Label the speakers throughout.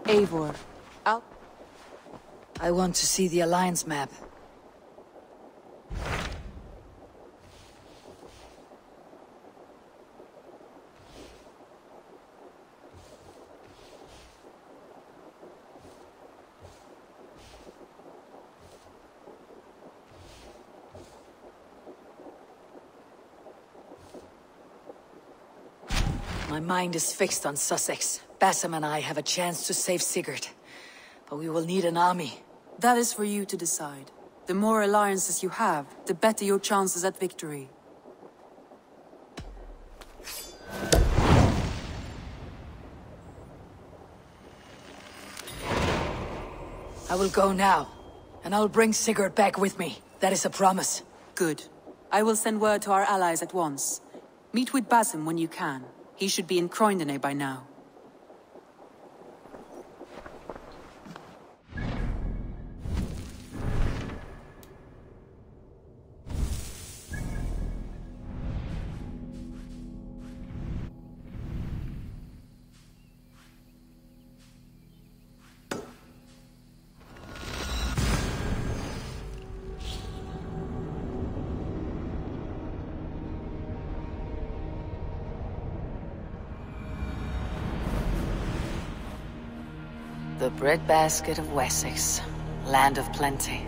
Speaker 1: Eivor. Out.
Speaker 2: I want to see the Alliance map. My mind is fixed on Sussex. Bassam and I have a chance to save Sigurd. But we will need an army.
Speaker 1: That is for you to decide. The more alliances you have, the better your chances at victory.
Speaker 2: I will go now, and I will bring Sigurd back with me. That is a promise.
Speaker 1: Good. I will send word to our allies at once. Meet with Bassam when you can. He should be in Croydon by now.
Speaker 2: The breadbasket of Wessex, land of plenty.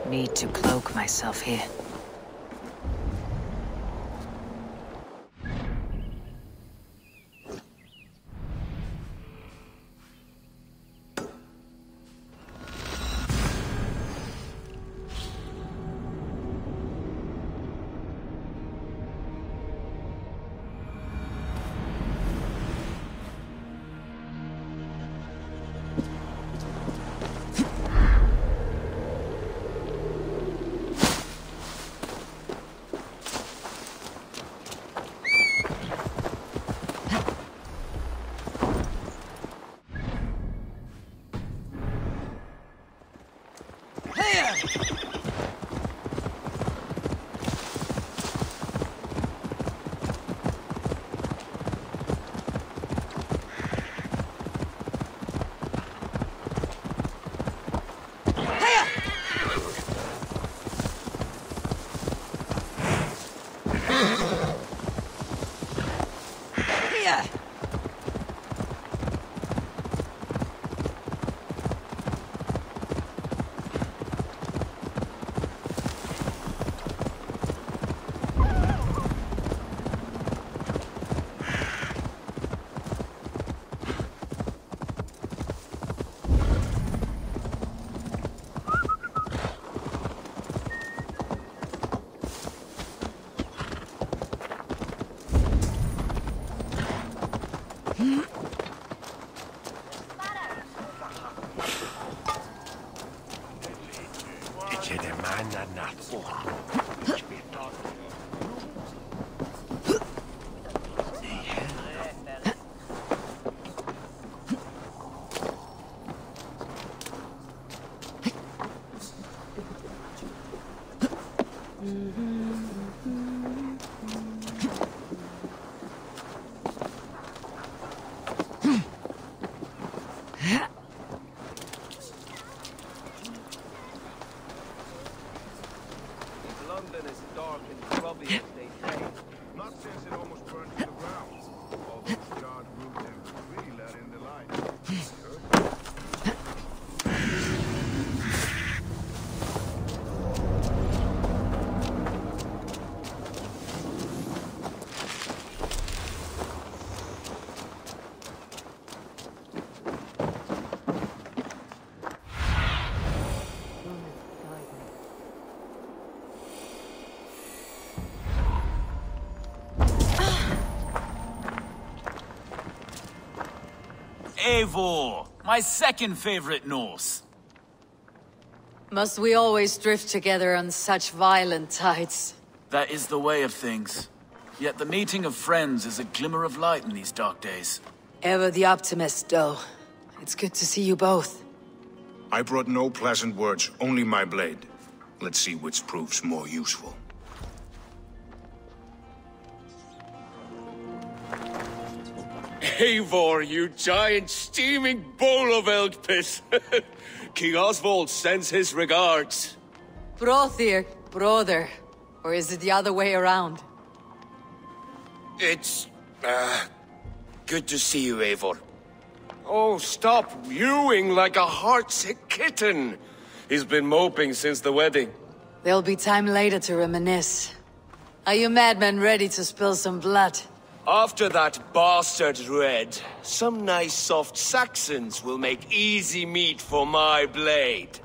Speaker 2: need to cloak myself here.
Speaker 3: Eivor, my second favorite Norse.
Speaker 2: Must we always drift together on such violent tides?
Speaker 3: That is the way of things. Yet the meeting of friends is a glimmer of light in these dark days.
Speaker 2: Ever the optimist, though. It's good to see you both.
Speaker 4: I brought no pleasant words, only my blade. Let's see which proves more useful.
Speaker 5: Eivor, you giant steaming bowl of elk piss! King Oswald sends his regards.
Speaker 2: Brothir, brother. Or is it the other way around?
Speaker 5: It's, good to see you, Eivor. Oh, stop mewing like a heartsick kitten. He's been moping since the wedding.
Speaker 2: There'll be time later to reminisce. Are you madmen ready to spill some blood?
Speaker 5: After that bastard Red, some nice soft Saxons will make easy meat for my blade.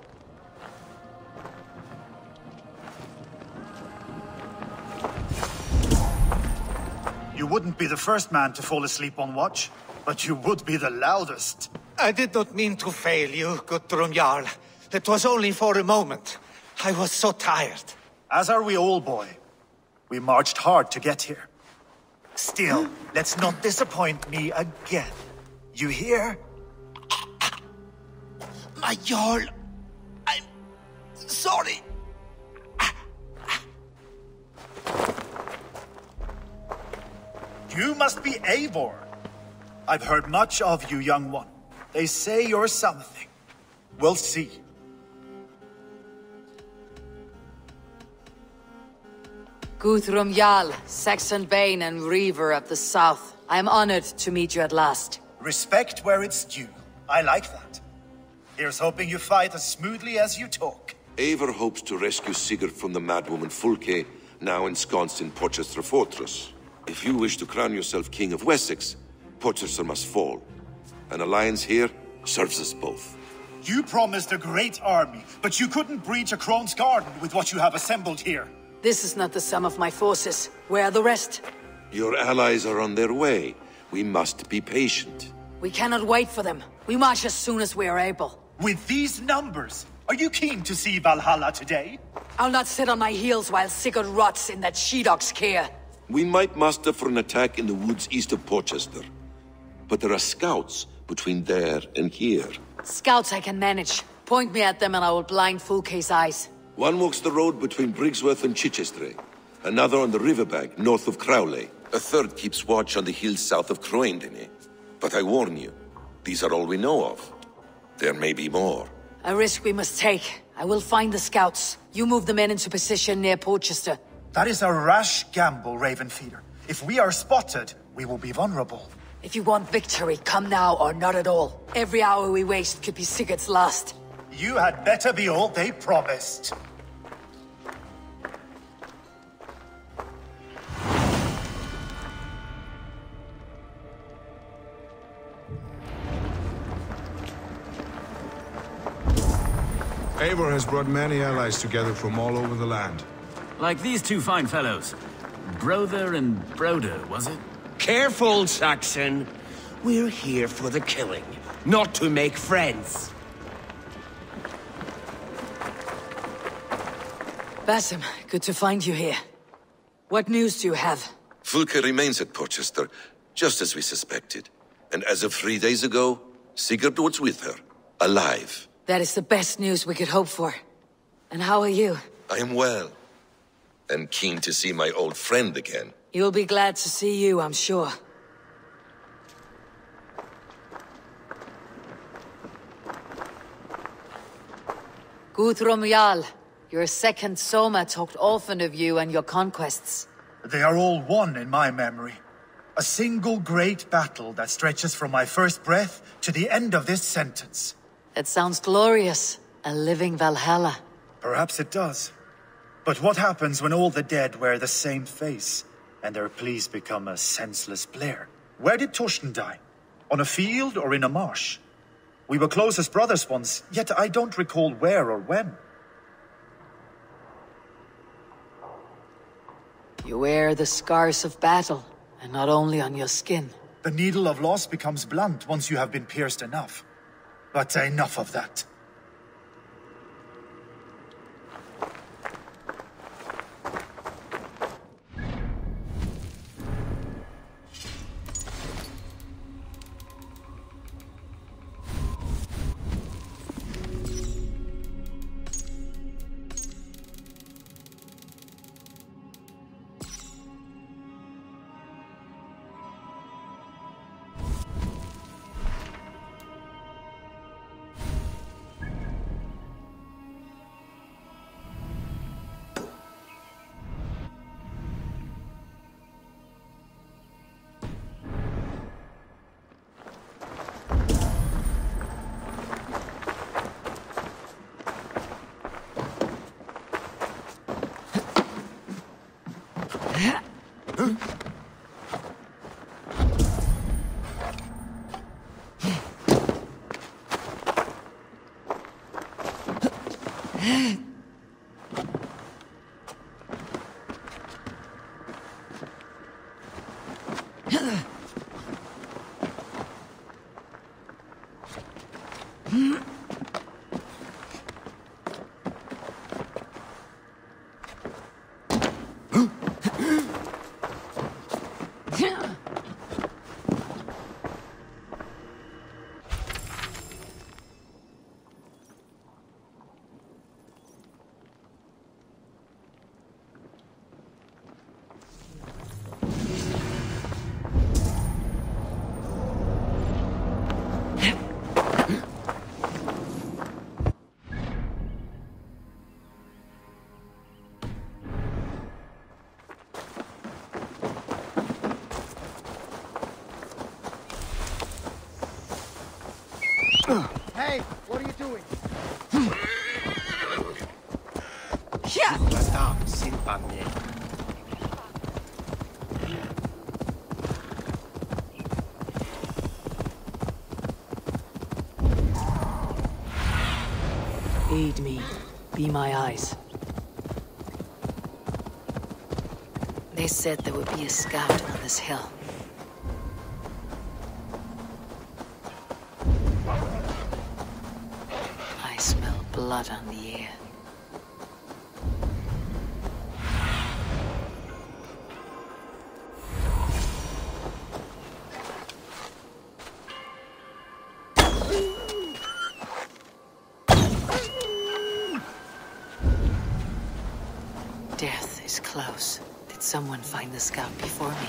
Speaker 6: You wouldn't be the first man to fall asleep on watch, but you would be the loudest.
Speaker 7: I did not mean to fail you, Guthrum Jarl. It was only for a moment. I was so tired.
Speaker 6: As are we all, boy. We marched hard to get here. Still, let's not disappoint me again. You hear?
Speaker 7: My Jarl, I'm sorry.
Speaker 6: You must be Eivor. I've heard much of you, young one. They say you're something. We'll see.
Speaker 2: Guthrum Jarl, Saxon Bane and Reaver of the South. I am honored to meet you at last.
Speaker 6: Respect where it's due. I like that. Here's hoping you fight as smoothly as you talk.
Speaker 8: Eivor hopes to rescue Sigurd from the madwoman Fulke, now ensconced in Porchester Fortress. If you wish to crown yourself King of Wessex, Porchester must fall. An alliance here serves us both.
Speaker 6: You promised a great army, but you couldn't breach a Crone's garden with what you have assembled here.
Speaker 2: This is not the sum of my forces. Where are the rest?
Speaker 8: Your allies are on their way. We must be patient.
Speaker 2: We cannot wait for them. We march as soon as we are able.
Speaker 6: With these numbers, are you keen to see Valhalla today?
Speaker 2: I'll not sit on my heels while Sigurd rots in that she-dog's care.
Speaker 8: We might muster for an attack in the woods east of Porchester. But there are scouts between there and here.
Speaker 2: Scouts I can manage. Point me at them and I will blind Fulke's eyes.
Speaker 8: One walks the road between Briggsworth and Chichester. Another on the riverbank north of Crowley. A third keeps watch on the hills south of Croendene. But I warn you, these are all we know of. There may be more.
Speaker 2: A risk we must take. I will find the scouts. You move the men into position near Porchester.
Speaker 6: That is a rash gamble, Ravenfeeder. If we are spotted, we will be vulnerable.
Speaker 2: If you want victory, come now or not at all. Every hour we waste could be Sigurd's last.
Speaker 6: You had better be all they promised.
Speaker 4: Eivor has brought many allies together from all over the land.
Speaker 3: Like these two fine fellows. Brother and Broder, was it?
Speaker 7: Careful, Saxon. We're here for the killing, not to make friends.
Speaker 2: Basim, good to find you here. What news do you have?
Speaker 8: Fulke remains at Porchester, just as we suspected. And as of 3 days ago, Sigurd was with her, alive.
Speaker 2: That is the best news we could hope for. And how are you?
Speaker 8: I am well, and keen to see my old friend again.
Speaker 2: You'll be glad to see you, I'm sure. Guthrum Jarl, your second Soma talked often of you and your conquests.
Speaker 6: They are all one in my memory. A single great battle that stretches from my first breath to the end of this sentence.
Speaker 2: It sounds glorious. A living Valhalla.
Speaker 6: Perhaps it does. But what happens when all the dead wear the same face, and their pleas become a senseless blare? Where did Torsten die? On a field or in a marsh? We were close as brothers once, yet I don't recall where or when.
Speaker 2: You wear the scars of battle, and not only on your skin.
Speaker 6: The needle of loss becomes blunt once you have been pierced enough. But enough of that.
Speaker 9: Hey, what are you doing?
Speaker 2: Aid me. Be my eyes. They said there would be a scout on this hill. I smell blood on the air. Death is close. Did someone find the scout before me?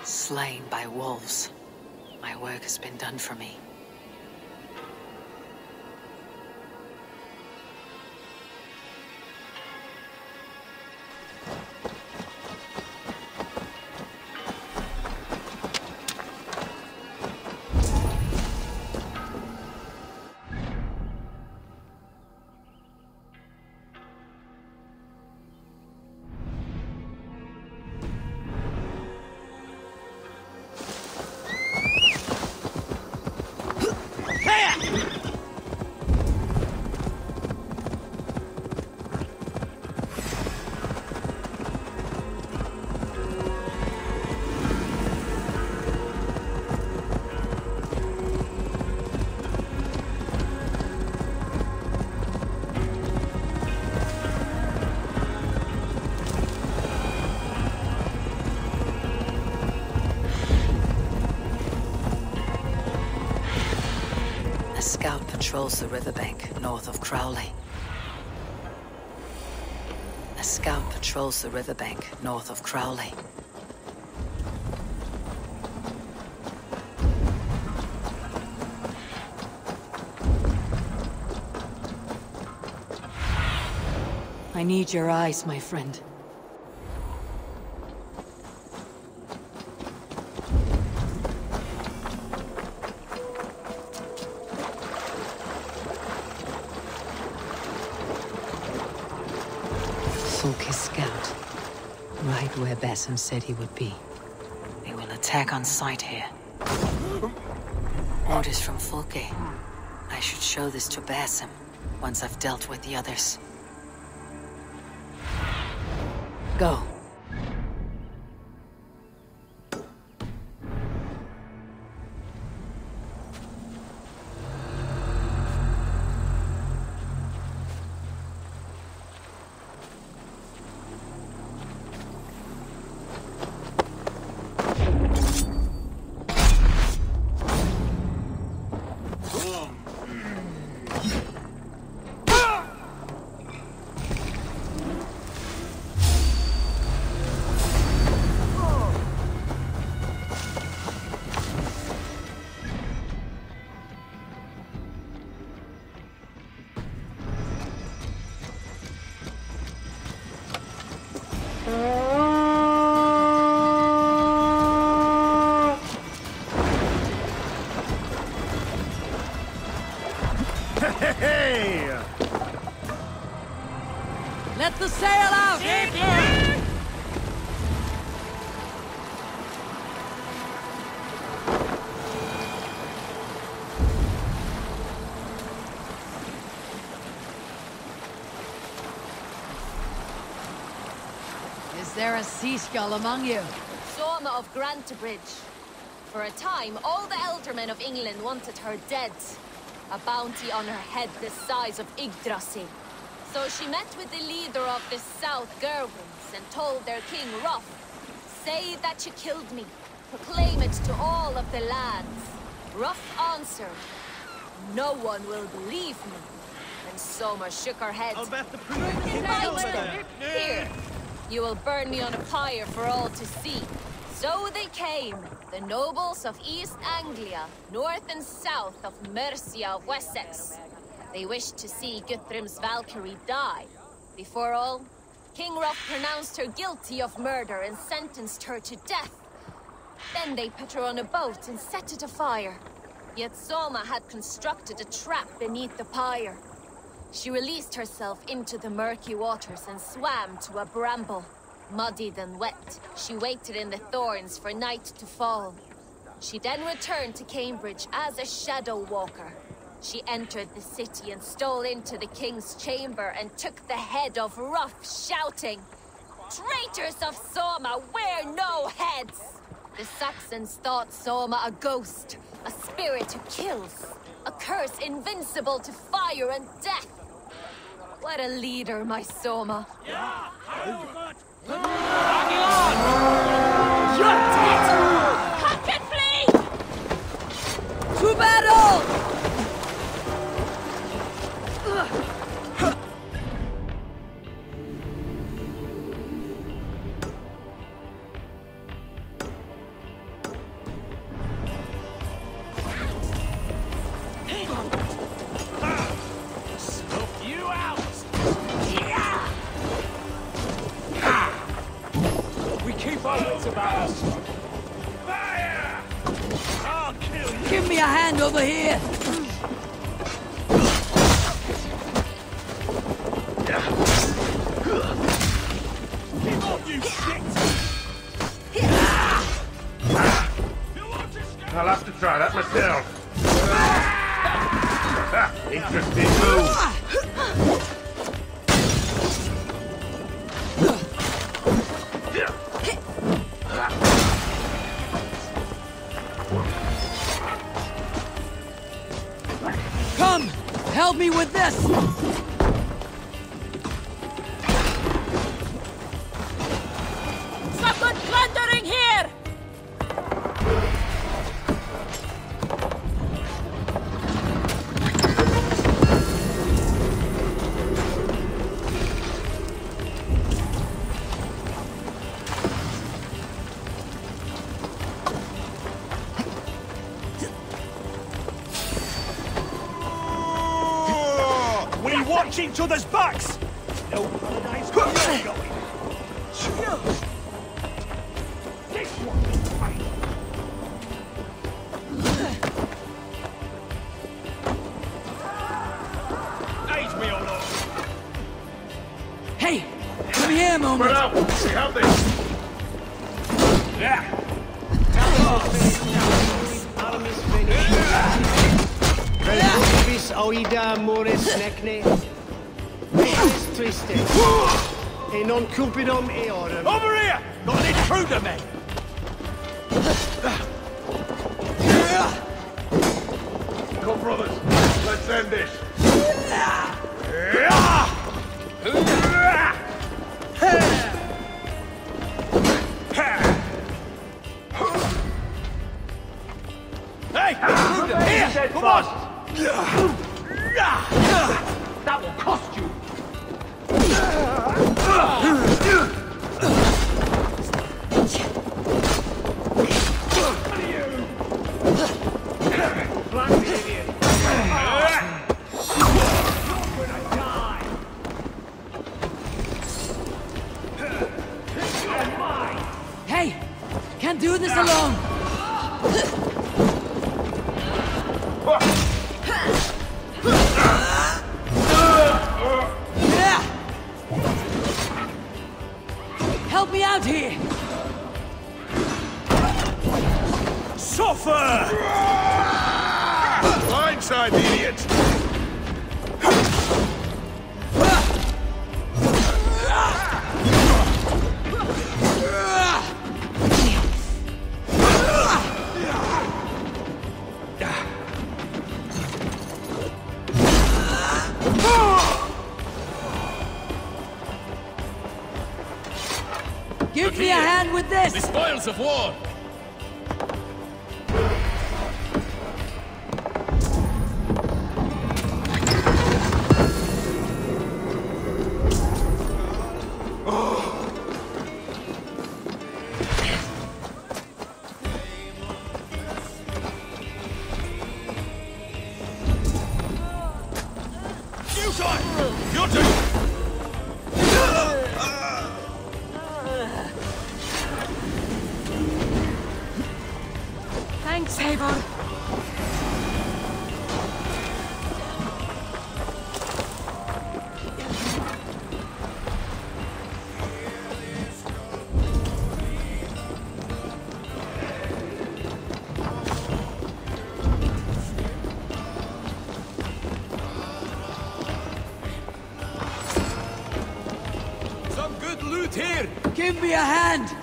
Speaker 2: Slain by wolves. My work has been done for me. A scout patrols the riverbank north of Crowley. A scout patrols the riverbank north of Crowley. I need your eyes, my friend. Fulke's scout. Right where Basim said he would be. They will attack on sight here. Orders from Fulke. I should show this to Basim once I've dealt with the others. Go. Let the sail out! Is there a sea skull among you?
Speaker 9: Soma of Grantebridge. For a time, all the Eldermen of England wanted her dead. A bounty on her head the size of Yggdrasil. So she met with the leader of the South Gerwins and told their king Ruff, "Say that you killed me. Proclaim it to all of the lands." Ruff answered, "No one will believe me." And Soma shook her head.
Speaker 10: I'll bet the proof is
Speaker 9: Here, You will burn me on a pyre for all to see. So they came, the nobles of East Anglia, north and south of Mercia of Wessex. They wished to see Guthrum's Valkyrie die. Before all, King Roth pronounced her guilty of murder and sentenced her to death. Then they put her on a boat and set it afire. Yet Soma had constructed a trap beneath the pyre. She released herself into the murky waters and swam to a bramble. Muddied and wet, she waited in the thorns for night to fall. She then returned to Cambridge as a shadow walker. She entered the city and stole into the king's chamber and took the head of Roth, shouting, "Traitors of Soma, wear no heads!" The Saxons thought Soma a ghost, a spirit who kills, a curse invincible to fire and death. What a leader, my Soma. You're dead! Huck and flee!
Speaker 2: To battle! Give me a hand over here!
Speaker 10: Keep on, you shit!
Speaker 11: I'll have to try that myself. Interesting move.
Speaker 2: Come! Help me with this!
Speaker 9: Someone plundering here!
Speaker 10: Watch each other's backs! No paradise where you're going! Cheers! This one is fine! Aid me, old lord!
Speaker 2: Hey! Come here a moment!
Speaker 11: Spread out! We have this!
Speaker 10: Yeah!
Speaker 12: Oida Morris Necne. Triste. E non cupidum eorum.
Speaker 10: Over here! Got an intruder, men!
Speaker 11: Come, brothers. Let's end this.
Speaker 10: Hey! Here! Come on! That will cost you!
Speaker 2: Hey! Can't do this alone! Help me out here!
Speaker 10: Suffer!
Speaker 11: Blindside, the idiot!
Speaker 2: Give me a hand with this!
Speaker 3: The spoils of war!
Speaker 11: Your turn!
Speaker 2: Thanks, Eivor.
Speaker 11: Some good loot here!
Speaker 2: Give me a hand!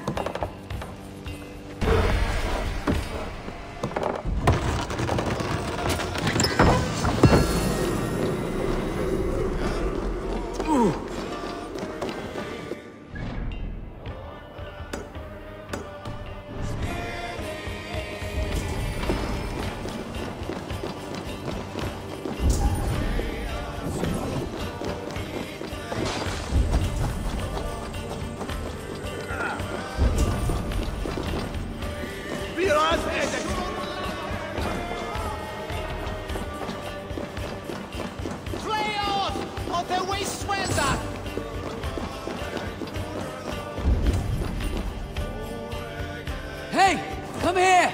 Speaker 2: Hey! Come here!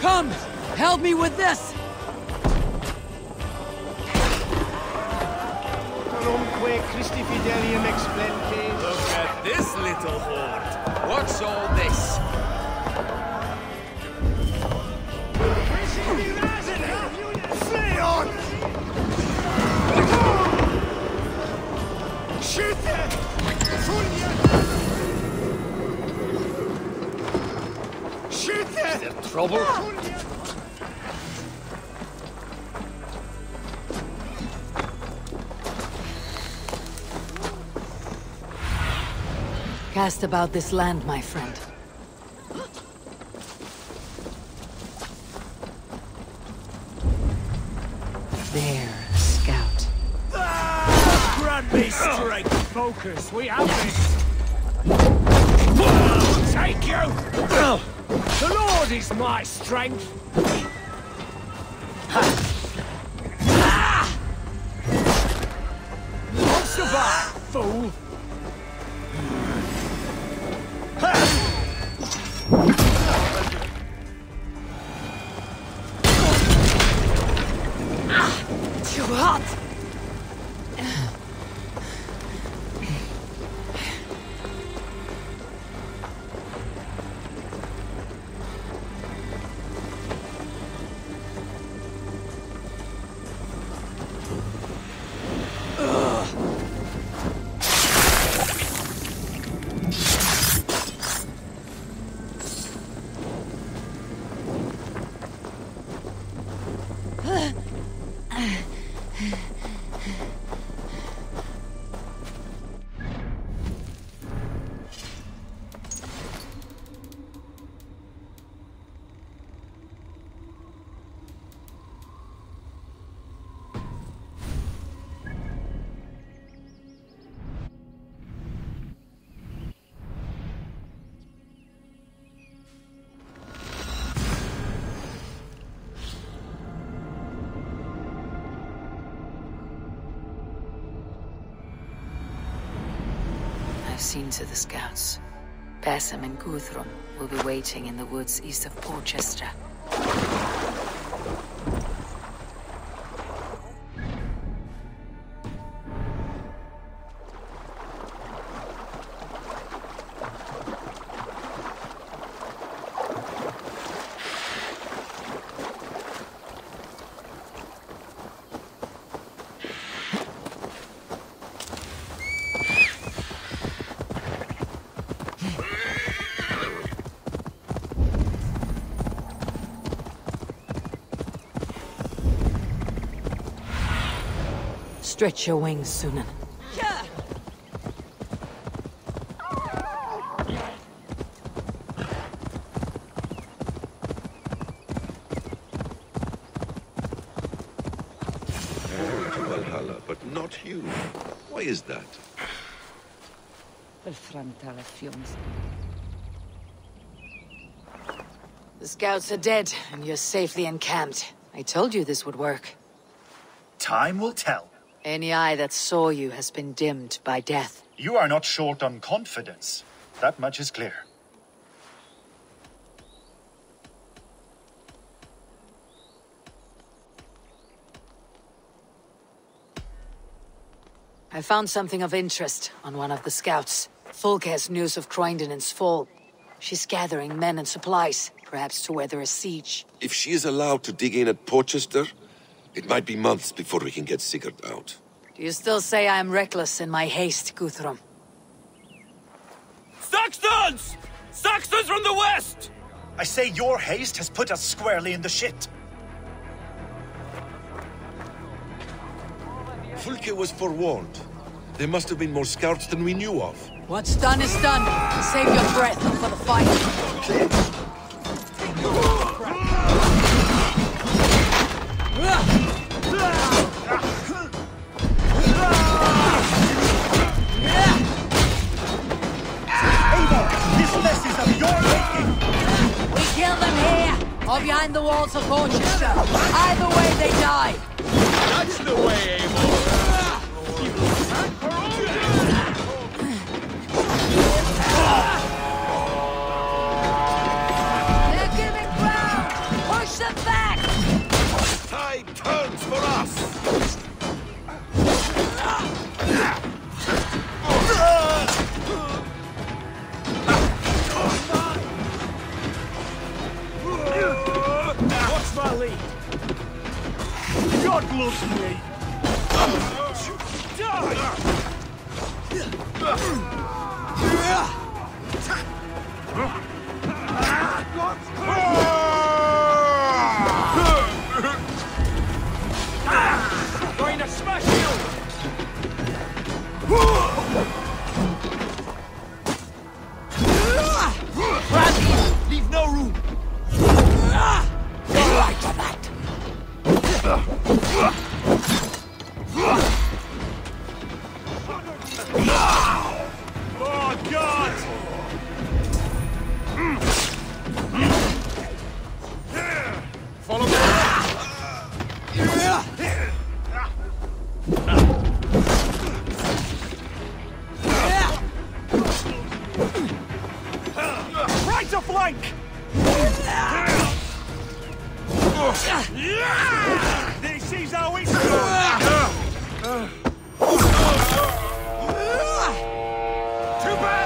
Speaker 2: Come! Help me with this!
Speaker 12: Christi Fidelium Explente.
Speaker 11: Look at this little horde. What's all this?
Speaker 10: Slay on! Shoot them! Shoot them!
Speaker 11: Is there trouble?
Speaker 2: Cast about this land, my friend. There, scout.
Speaker 10: Grant me strength! Focus, we have this! Take you! The Lord is my strength! Won't survive, fool!
Speaker 2: Too hot! I've seen to the scouts. Basim and Guthrum will be waiting in the woods east of Porchester. Stretch your wings, Sunan.
Speaker 8: Valhalla, but not you. Why is that?
Speaker 2: The scouts are dead, and you're safely encamped. I told you this would work.
Speaker 6: Time will tell.
Speaker 2: Any eye that saw you has been dimmed by death.
Speaker 6: You are not short on confidence. That much is clear.
Speaker 2: I found something of interest on one of the scouts. Fulke has news of Croydon's fall. She's gathering men and supplies, perhaps to weather a siege.
Speaker 8: If she is allowed to dig in at Porchester, it might be months before we can get Sigurd out.
Speaker 2: Do you still say I am reckless in my haste, Guthrum?
Speaker 10: Saxons! Saxons from the west!
Speaker 6: I say your haste has put us squarely in the shit.
Speaker 8: Fulke was forewarned. There must have been more scouts than we knew of.
Speaker 2: What's done is done. Save your breath for the fight.
Speaker 6: This mess is of your making!
Speaker 2: We kill them here, or behind the walls of Porchester. Either way, they die.
Speaker 10: That's the way, Eivor!
Speaker 2: They're giving ground! Push them back!
Speaker 8: Tide turns for us!
Speaker 10: What's my lead? God loves me! Going to smash you! Leave no room!
Speaker 2: You're right on that.
Speaker 10: Oh, God! This is how it's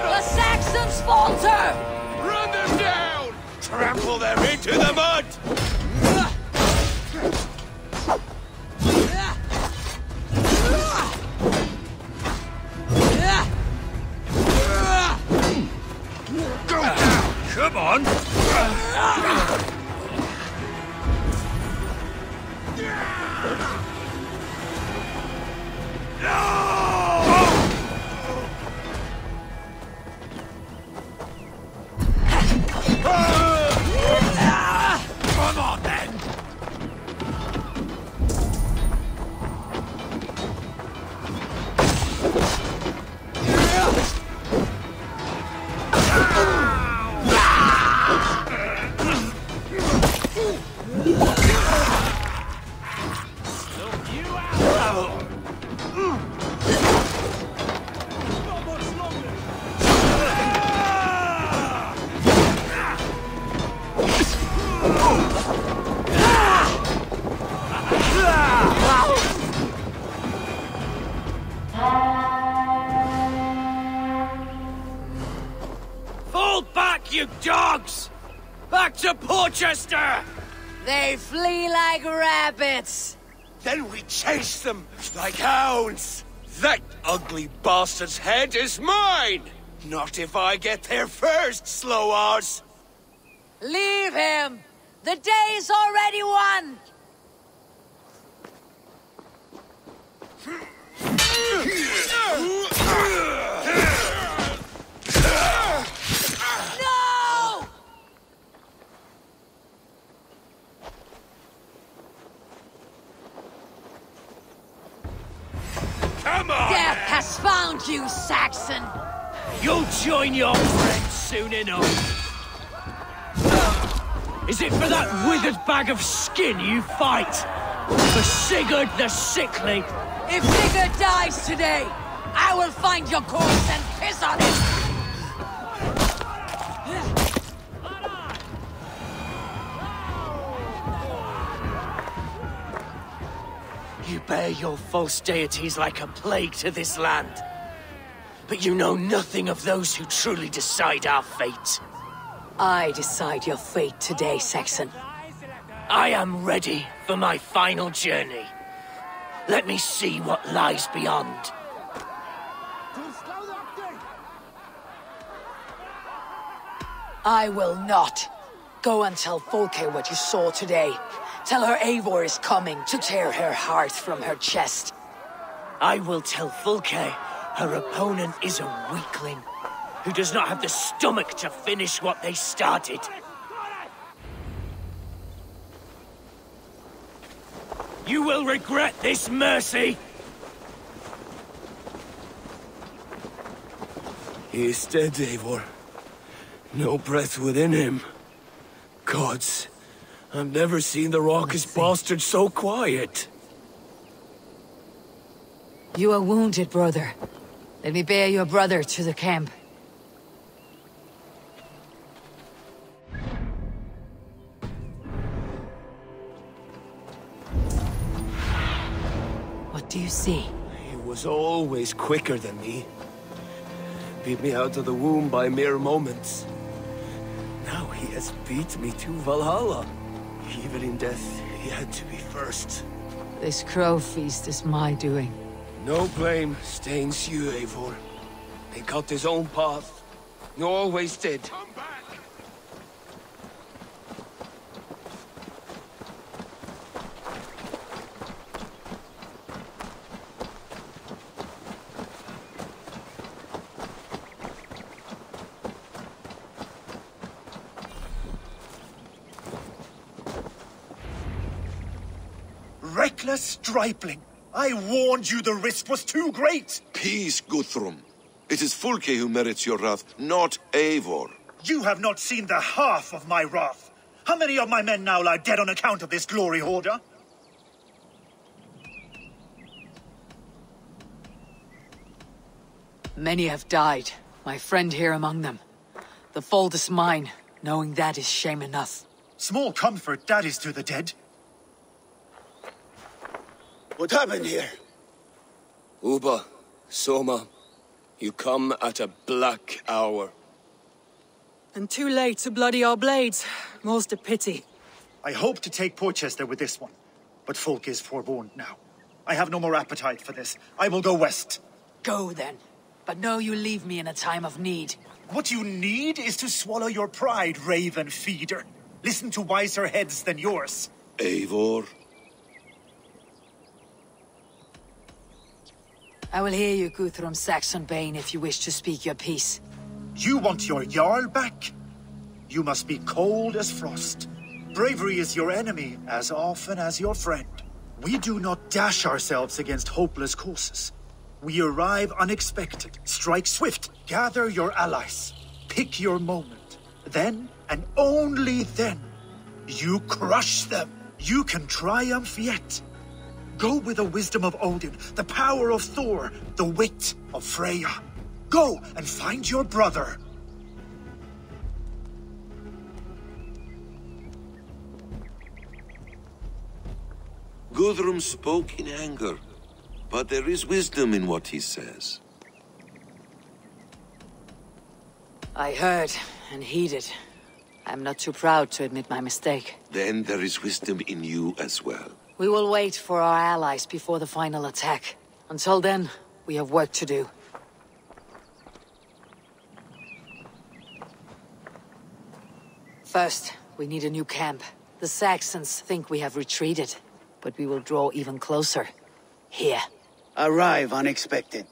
Speaker 2: The Saxons falter!
Speaker 5: Run them down! Trample them into the mud!
Speaker 10: Come on! Come on, then! Fall back, you dogs! Back to Porchester!
Speaker 2: They flee like rabbits!
Speaker 5: Then we chase them like hounds! That ugly bastard's head is mine! Not if I get there first, Slow-Oz!
Speaker 2: Leave him! The day's already won! No!
Speaker 10: Come on!
Speaker 2: Death has found you, Saxon!
Speaker 10: You'll join your friends soon enough. Is it for that withered bag of skin you fight? For Sigurd the Sickly?
Speaker 2: If Sigurd dies today, I will find your corpse and piss on it!
Speaker 10: You bear your false deities like a plague to this land. But you know nothing of those who truly decide our fate.
Speaker 2: I decide your fate today, Saxon.
Speaker 10: I am ready for my final journey. Let me see what lies beyond.
Speaker 2: I will not. Go and tell Folke what you saw today. Tell her Eivor is coming to tear her heart from her chest.
Speaker 10: I will tell Fulke her opponent is a weakling who does not have the stomach to finish what they started. You will regret this, Mercy! He is dead, Eivor. No breath within him. Gods, I've never seen the raucous bastard so quiet.
Speaker 2: You are wounded, brother. Let me bear your brother to the camp. What do you see?
Speaker 10: He was always quicker than me. Beat me out of the womb by mere moments. Now he has beat me to Valhalla. Even in death, he had to be first.
Speaker 2: This crow feast is my doing.
Speaker 10: No blame stains you, Eivor. He cut his own path. You always did.
Speaker 6: Reckless stripling! I warned you the risk was too great!
Speaker 8: Peace, Guthrum. It is Fulke who merits your wrath, not Eivor.
Speaker 6: You have not seen the half of my wrath. How many of my men now lie dead on account of this glory hoarder?
Speaker 2: Many have died, my friend here among them. The fault is mine. Knowing that is shame enough.
Speaker 6: Small comfort that is to the dead.
Speaker 10: What happened here? Uba, Soma, you come at a black hour.
Speaker 1: And too late to bloody our blades. Most a pity.
Speaker 6: I hope to take Porchester with this one, but folk is forewarned now. I have no more appetite for this. I will go west.
Speaker 2: Go then. But know you leave me in a time of need.
Speaker 6: What you need is to swallow your pride, raven feeder. Listen to wiser heads than yours.
Speaker 8: Eivor?
Speaker 2: I will hear you, Guthrum Saxonbane, if you wish to speak your piece.
Speaker 6: You want your Jarl back? You must be cold as frost. Bravery is your enemy as often as your friend. We do not dash ourselves against hopeless causes. We arrive unexpected, strike swift, gather your allies, pick your moment. Then, and only then, you crush them. You can triumph yet. Go with the wisdom of Odin, the power of Thor, the wit of Freya. Go and find your brother.
Speaker 8: Guthrum spoke in anger, but there is wisdom in what he says.
Speaker 2: I heard and heeded. I'm not too proud to admit my mistake.
Speaker 8: Then there is wisdom in you as well.
Speaker 2: We will wait for our allies before the final attack. Until then, we have work to do. First, we need a new camp. The Saxons think we have retreated, but we will draw even closer. Here.
Speaker 13: Arrive unexpected.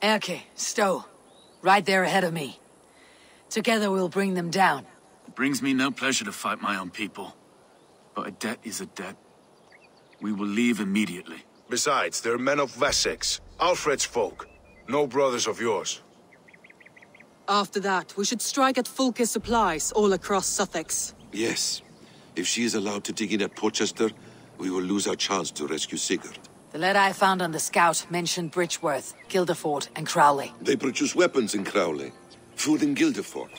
Speaker 2: Erke, Stowe. Right there ahead of me. Together we'll bring them down.
Speaker 3: It brings me no pleasure to fight my own people. But a debt is a debt. We will leave immediately.
Speaker 4: Besides, they're men of Wessex, Alfred's folk. No brothers of yours.
Speaker 1: After that, we should strike at Fulke's supplies all across Sussex.
Speaker 8: Yes. If she is allowed to dig in at Porchester, we will lose our chance to rescue Sigurd.
Speaker 2: The letter I found on the scout mentioned Bridgeworth, Guildeford, and Crowley.
Speaker 8: They produce weapons in Crowley. Food in Guildeford.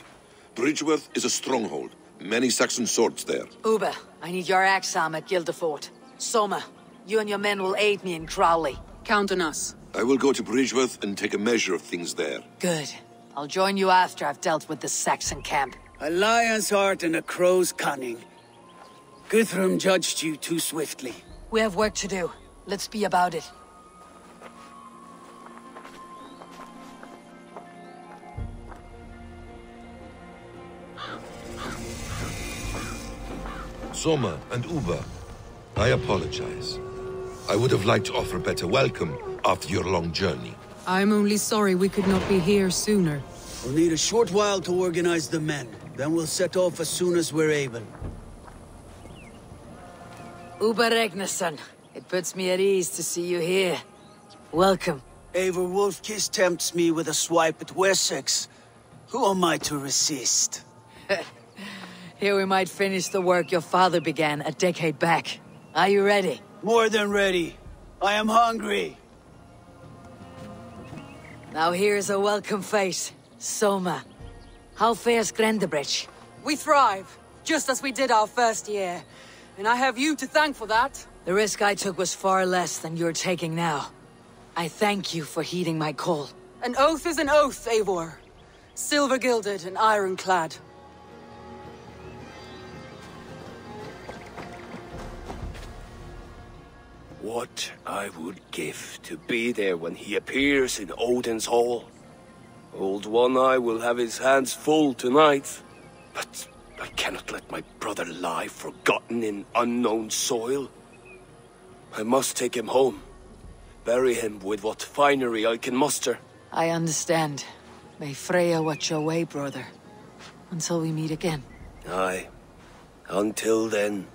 Speaker 8: Bridgeworth is a stronghold. Many Saxon swords there.
Speaker 2: Uber, I need your axe arm at Guildeford. Soma, you and your men will aid me in Crowley.
Speaker 1: Count on us.
Speaker 8: I will go to Bridgeworth and take a measure of things there.
Speaker 2: Good. I'll join you after I've dealt with the Saxon camp.
Speaker 13: A lion's heart and a crow's cunning. Guthrum judged you too swiftly.
Speaker 2: We have work to do. Let's be about it.
Speaker 8: Soma and Uba, I apologize. I would have liked to offer a better welcome after your long journey.
Speaker 1: I'm only sorry we could not be here sooner.
Speaker 13: We'll need a short while to organize the men. Then we'll set off as soon as we're able.
Speaker 2: Uber Regnason, it puts me at ease to see you here. Welcome.
Speaker 13: Eivor Wolfkiss tempts me with a swipe at Wessex. Who am I to resist?
Speaker 2: Here we might finish the work your father began a decade back. Are you ready?
Speaker 13: More than ready. I am hungry.
Speaker 2: Now here's a welcome face. Soma. How fares Grendebridge?
Speaker 1: We thrive, just as we did our first year. And I have you to thank for that.
Speaker 2: The risk I took was far less than you're taking now. I thank you for heeding my call.
Speaker 1: An oath is an oath, Eivor. Silver-gilded and ironclad.
Speaker 10: What I would give to be there when he appears in Odin's hall. Old One Eye will have his hands full tonight. But I cannot let my brother lie forgotten in unknown soil. I must take him home. Bury him with what finery I can muster.
Speaker 2: I understand. May Freya watch your way, brother. Until we meet again.
Speaker 10: Aye. Until then.